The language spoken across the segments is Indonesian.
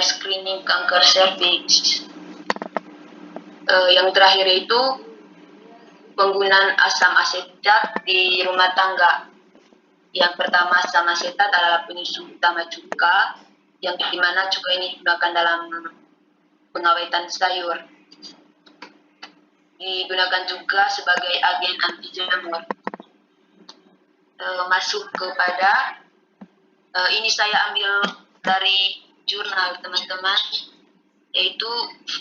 screening kanker serviks. Yang terakhir itu penggunaan asam asetat di rumah tangga. Yang pertama, asam asetat adalah penyusun utama cuka, yang dimana cuka ini digunakan dalam pengawetan sayur. Digunakan juga sebagai agen anti jamur. Masuk kepada ini saya ambil dari jurnal teman-teman, yaitu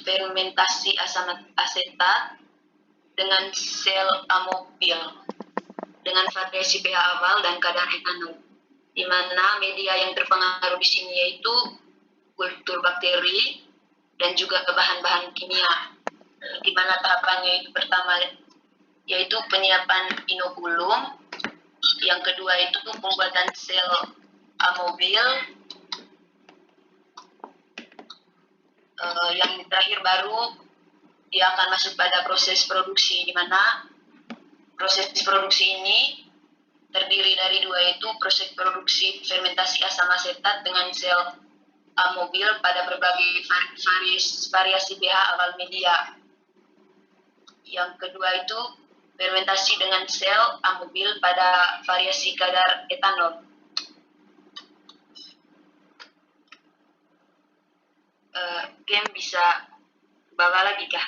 fermentasi asam asetat dengan sel amobil dengan variasi pH awal dan kadar etanol, di mana media yang terpengaruh di sini yaitu kultur bakteri dan juga bahan-bahan kimia, di mana tahapannya itu pertama yaitu penyiapan inokulum, yang kedua itu pembuatan sel amobil, yang terakhir baru dia akan masuk pada proses produksi, di mana proses produksi ini terdiri dari dua, yaitu proses produksi fermentasi asam asetat dengan sel amobil pada berbagai variasi pH awal media. Yang kedua itu fermentasi dengan sel amobil pada variasi kadar etanol. Game bisa bawa lagi kah?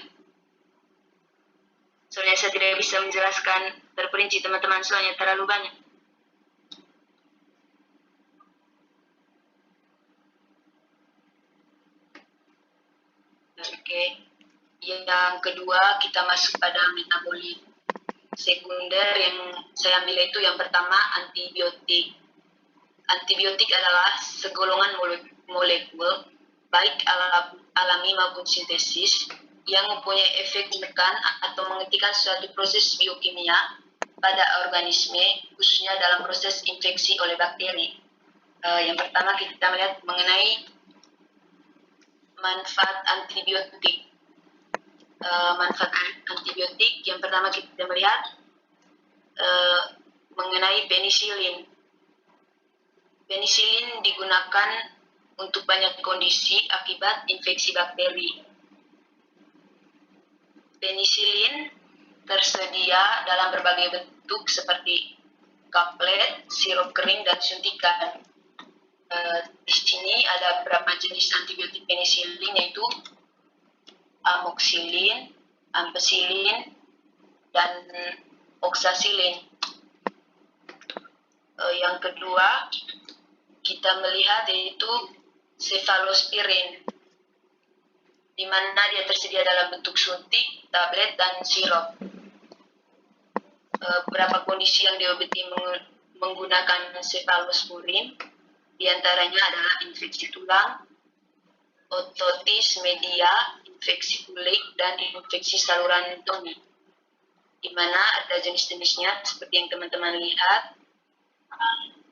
Soalnya saya tidak bisa menjelaskan terperinci teman-teman, soalnya terlalu banyak. Oke. Yang kedua kita masuk pada metabolit sekunder. Yang saya ambil itu yang pertama antibiotik. Antibiotik adalah segolongan molekul baik alami maupun sintesis yang mempunyai efek menekan atau menghentikan suatu proses biokimia pada organisme, khususnya dalam proses infeksi oleh bakteri. Yang pertama kita melihat mengenai manfaat antibiotik. Manfaat antibiotik yang pertama kita melihat mengenai penisilin. Penisilin digunakan untuk banyak kondisi akibat infeksi bakteri. Penisilin tersedia dalam berbagai bentuk seperti kaplet, sirup kering, dan suntikan. Di sini ada beberapa jenis antibiotik penisilin, yaitu amoxicillin, ampicillin, dan oxacillin. Yang kedua kita melihat yaitu cephalosporin, di mana dia tersedia dalam bentuk suntik, tablet, dan sirup. Beberapa kondisi yang diobati menggunakan cephalosporin, diantaranya adalah infeksi tulang, otitis media, infeksi kulit, dan infeksi saluran tumbuh, di mana ada jenis-jenisnya seperti yang teman-teman lihat.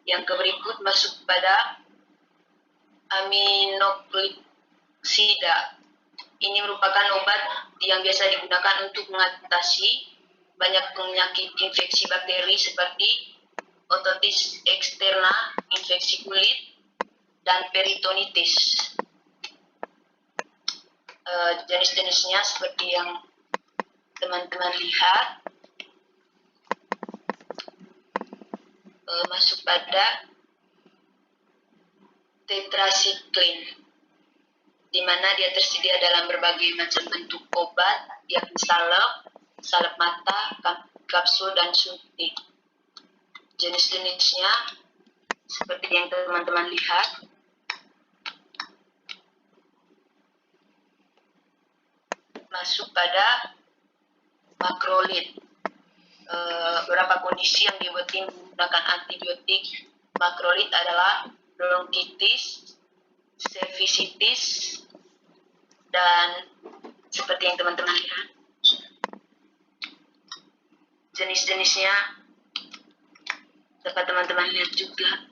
Yang berikut masuk pada aminoglycosida. Ini merupakan obat yang biasa digunakan untuk mengatasi banyak penyakit infeksi bakteri seperti otitis eksterna, infeksi kulit, dan peritonitis. Jenis-jenisnya seperti yang teman-teman lihat. Masuk pada tetrasiklin, di mana dia tersedia dalam berbagai macam bentuk obat, yakni salep mata, kapsul, dan suntik. Jenis-jenisnya seperti yang teman-teman lihat. Masuk pada makrolid. Beberapa kondisi yang diobati menggunakan antibiotik makrolid adalah bronkitis, cervicitis, dan seperti yang teman-teman lihat. Jenis-jenisnya dapat teman-teman lihat juga.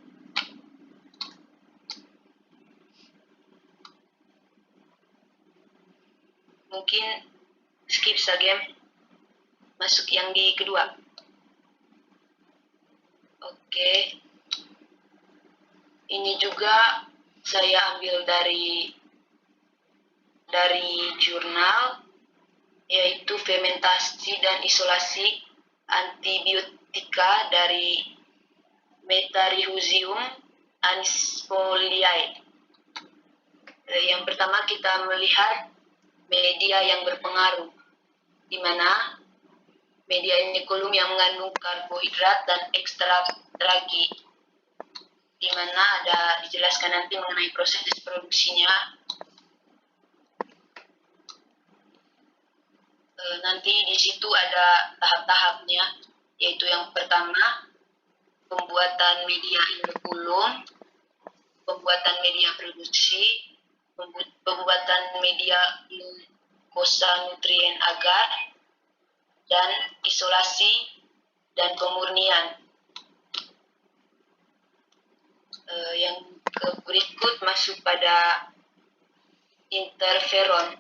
Mungkin skip saja, masuk yang di kedua. Oke. Ini juga saya ambil dari dari jurnal, yaitu fermentasi dan isolasi antibiotika dari Metarhizium anisfoliae. Yang pertama kita melihat media yang berpengaruh, di mana media inikulum yang mengandung karbohidrat dan ekstrak ragi, di mana ada dijelaskan nanti mengenai proses produksinya. Nanti di situ ada tahap-tahapnya, yaitu yang pertama pembuatan media inokulum, pembuatan media produksi, pembuatan media glukosa nutrien agar, dan isolasi dan pemurnian. Yang berikut masuk pada interferon.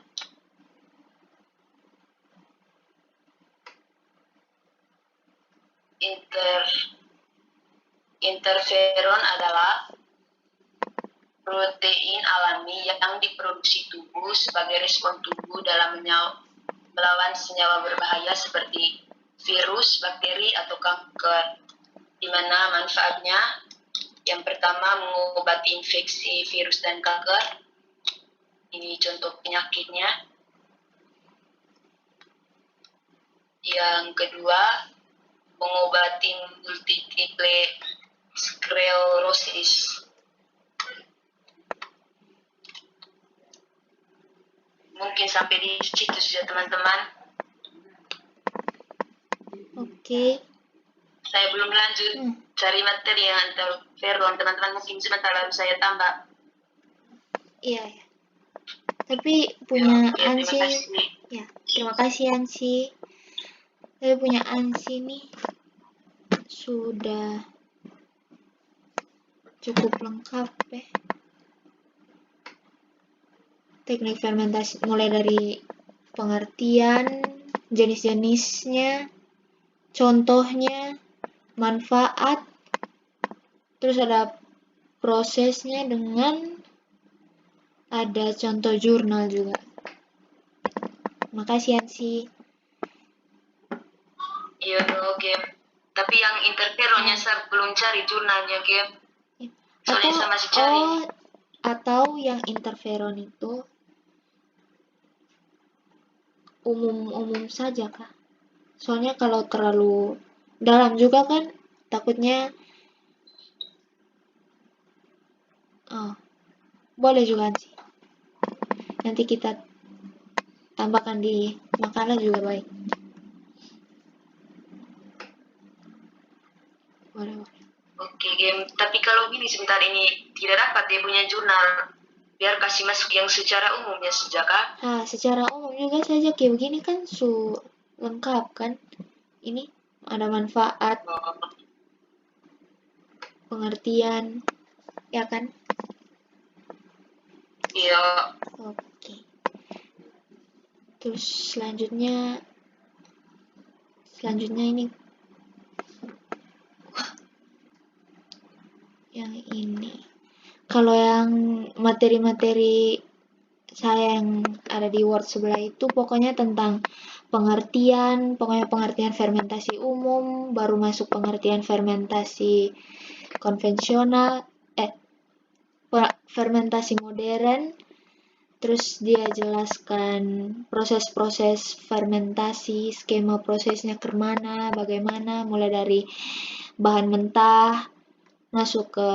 Interferon adalah protein alami yang diproduksi tubuh sebagai respon tubuh dalam melawan senyawa berbahaya seperti virus, bakteri, atau kanker. Di mana manfaatnya yang pertama mengobati infeksi virus dan kanker. Ini contoh penyakitnya. Yang kedua, mengobati multiple sclerosis. Mungkin sampai di situ saja teman-teman. Oke. Saya belum lanjut cari materi yang interferon. Teman-teman mungkin sebentar lalu saya tambah. Iya. Tapi punya ya, Ansi. Ya, terima kasih Ansi. Tapi punya Ansi nih sudah cukup lengkap ya. Teknik fermentasi mulai dari pengertian, jenis-jenisnya, contohnya, manfaat, terus ada prosesnya dengan ada contoh jurnal juga. Makasih Ansi. Iya, oke. Tapi yang interferonnya saya belum cari jurnalnya, Game. Soalnya saya masih cari. Atau yang interferon itu umum-umum saja kah? Soalnya kalau terlalu dalam juga kan takutnya boleh juga sih. Nanti kita tambahkan di makalah juga baik. Boleh. Oke, Game. Tapi kalau gini sebentar ini tidak dapat dia punya jurnal. Biar kasih masuk yang secara umum ya saja kah? Secara umum juga saja kayak begini kan lengkap kan. Ini ada manfaat, pengertian, ya kan? Iya. Oke. Terus selanjutnya ini yang ini. Kalau yang materi-materi saya yang ada di Word sebelah itu pokoknya tentang pengertian fermentasi umum, baru masuk pengertian fermentasi konvensional, fermentasi modern, terus dia jelaskan proses-proses fermentasi, skema prosesnya kemana, bagaimana, mulai dari bahan mentah, masuk ke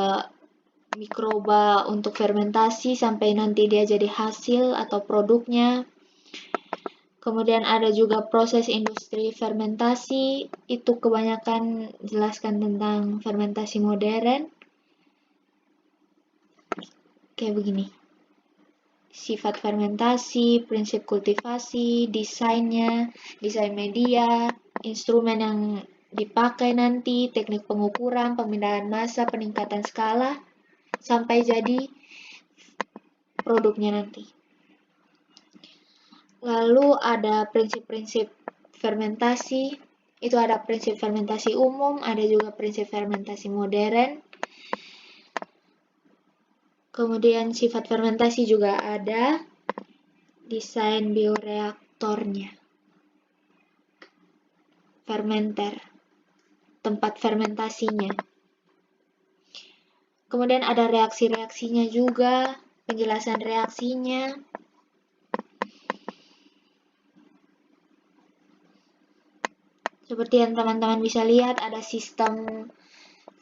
mikroba untuk fermentasi sampai nanti dia jadi hasil atau produknya. Kemudian ada juga proses industri fermentasi, itu kebanyakan jelaskan tentang fermentasi modern. Kayak begini. Sifat fermentasi, prinsip kultivasi, desainnya, desain media, instrumen yang dipakai nanti, teknik pengukuran, pemindahan massa, peningkatan skala, sampai jadi produknya nanti. Lalu ada prinsip-prinsip fermentasi, itu ada prinsip fermentasi umum, ada juga prinsip fermentasi modern. Kemudian sifat fermentasi juga ada. desain bioreaktornya, fermenter, tempat fermentasinya. Kemudian ada reaksi-reaksinya juga, penjelasan reaksinya. Seperti yang teman-teman bisa lihat, ada sistem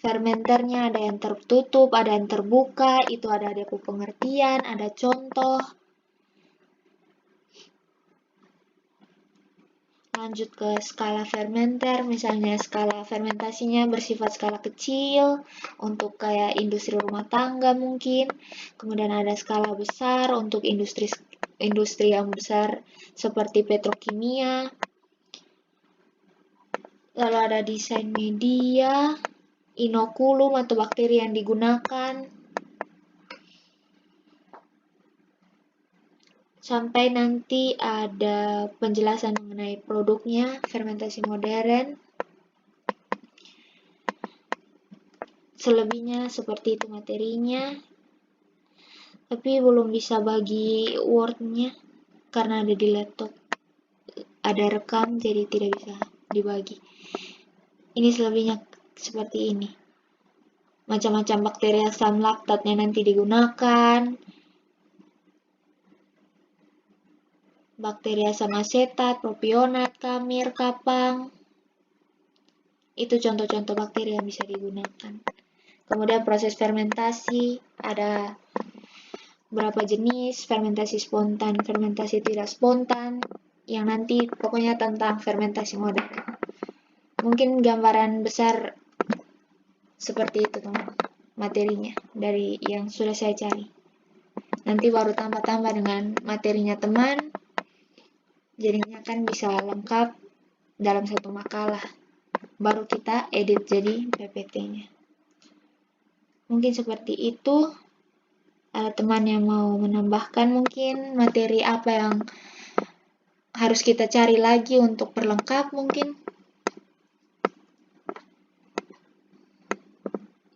fermenternya, ada yang tertutup, ada yang terbuka, itu ada depo pengertian, ada contoh. Lanjut ke skala fermenter, misalnya skala fermentasinya bersifat skala kecil, untuk kayak industri rumah tangga mungkin. Kemudian ada skala besar untuk industri yang besar seperti petrokimia. Lalu ada desain media, inokulum atau bakteri yang digunakan, sampai nanti ada penjelasan mengenai produknya, fermentasi modern. Selebihnya seperti itu materinya, tapi belum bisa bagi Word-nya karena ada di laptop, ada rekam, jadi tidak bisa dibagi. Ini selebihnya seperti ini. Macam-macam bakteri asam laktatnya nanti digunakan, bakteri asam asetat, propionat, kamir, kapang. Itu contoh-contoh bakteri yang bisa digunakan. Kemudian proses fermentasi, ada berapa jenis, fermentasi spontan, fermentasi tidak spontan, yang nanti pokoknya tentang fermentasi modern. Mungkin gambaran besar seperti itu teman materinya dari yang sudah saya cari. Nanti baru tambah-tambah dengan materinya teman, jadinya kan bisa lengkap dalam satu makalah. Baru kita edit jadi PPT-nya. Mungkin seperti itu. Ada teman yang mau menambahkan mungkin materi apa yang harus kita cari lagi untuk perlengkap mungkin?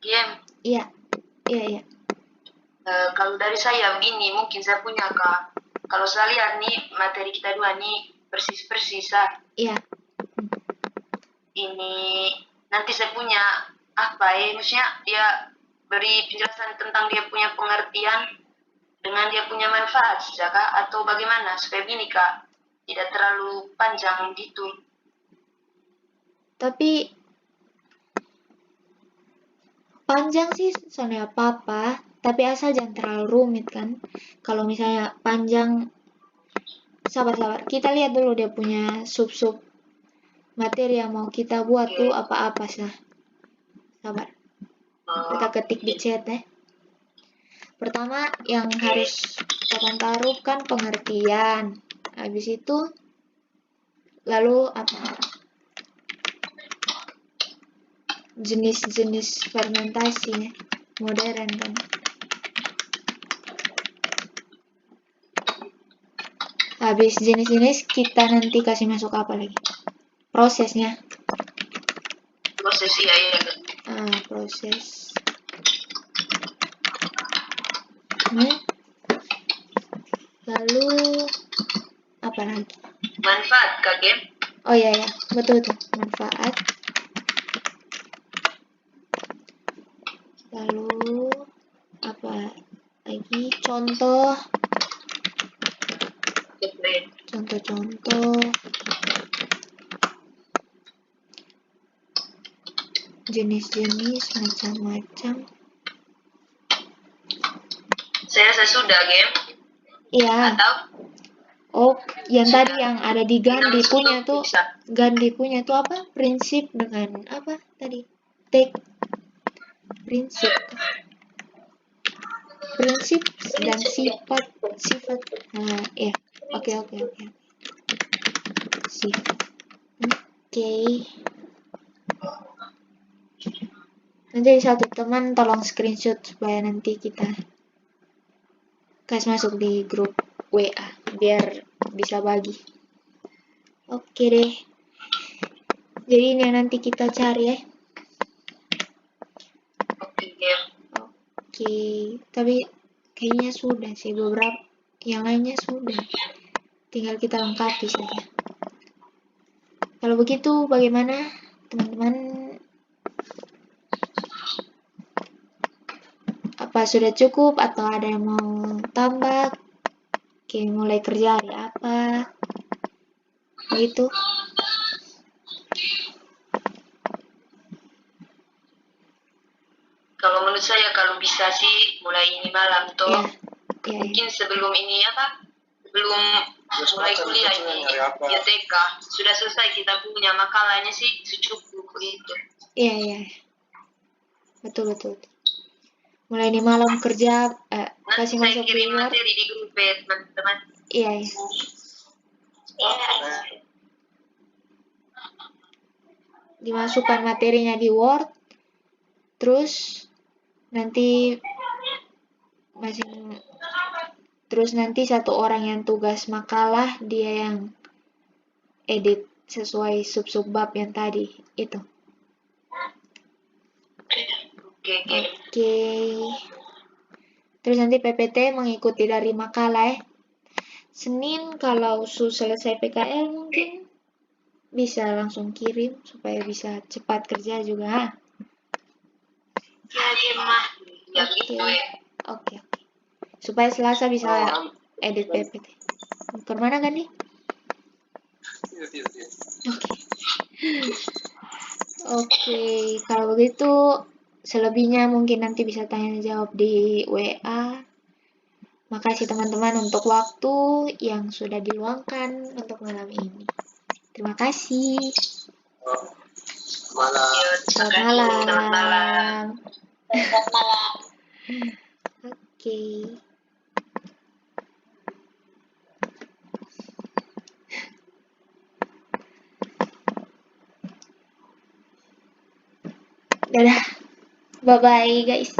Game. Iya, iya. Kalau dari saya begini, mungkin saya punya Kak. Kalau saya lihat nih materi kita dua nih persis-persis. Iya. Ini nanti saya punya maksudnya dia beri penjelasan tentang dia punya pengertian dengan dia punya manfaat saja Kak, atau bagaimana supaya begini Kak, tidak terlalu panjang gitu. Tapi panjang sih soalnya apa-apa, tapi asal jangan terlalu rumit kan. Kalau misalnya panjang, sabar-sabar. Kita lihat dulu dia punya sub-sub materi yang mau kita buat tuh apa-apa sih. Sabar. Kita ketik di chat ya. Pertama yang harus kita taruh kan pengertian. Habis itu lalu apa? Jenis-jenis fermentasi modern kan. Habis jenis-jenis kita nanti kasih masuk apa lagi? Prosesnya. Proses iya. Proses. Lalu apa lagi? Manfaat Kak Game. Oh iya, betul tuh, manfaat. Lalu apa lagi? Contoh. Contoh-contoh. Jenis-jenis macam-macam. Saya sudah Game. Iya. Atau? Oh, yang tadi yang ada di Gandhi punya tuh. Gandhi punya tuh apa? Prinsip dengan apa tadi? Prinsip dan sifat. Nah, ya. Oke. Sifat. Oke. Nanti satu teman tolong screenshot supaya nanti kita kasih masuk di grup WA biar bisa bagi. Oke deh. Jadi ini yang nanti kita cari ya. Oke, tapi kayaknya sudah sih beberapa yang lainnya sudah. tinggal kita lengkapi saja. Kalau begitu, bagaimana teman-teman? Apa sudah cukup atau ada yang mau tambah? Oke, mulai kerja hari apa? Begitu. Kalau menurut saya kalau bisa sih mulai ini malam toh. Ya, ya, ya. Mungkin sebelum ini apa? Sebelum mulai kuliah ini ya TK sudah selesai kita punya makalahnya sih secukup itu. Iya, iya. Betul, betul. Mulai di malam kerja, Nanti kasih saya masuk kirim Word. materi di grup ya teman-teman. Iya, iya. Dimasukkan materinya di Word, terus nanti satu orang yang tugas makalah, dia yang edit sesuai sub-sub bab yang tadi itu. Oke. Terus nanti PPT mengikuti dari makalah. Senin kalau selesai PKL mungkin bisa langsung kirim supaya bisa cepat kerja juga. Oke. Supaya Selasa bisa edit PPT. Ke mana kan nih? Oke, kalau begitu selebihnya mungkin nanti bisa tanya jawab di WA. Makasih teman-teman untuk waktu yang sudah diluangkan untuk malam ini. Terima kasih. Selamat malam. Oke. Dadah. Bye-bye guys.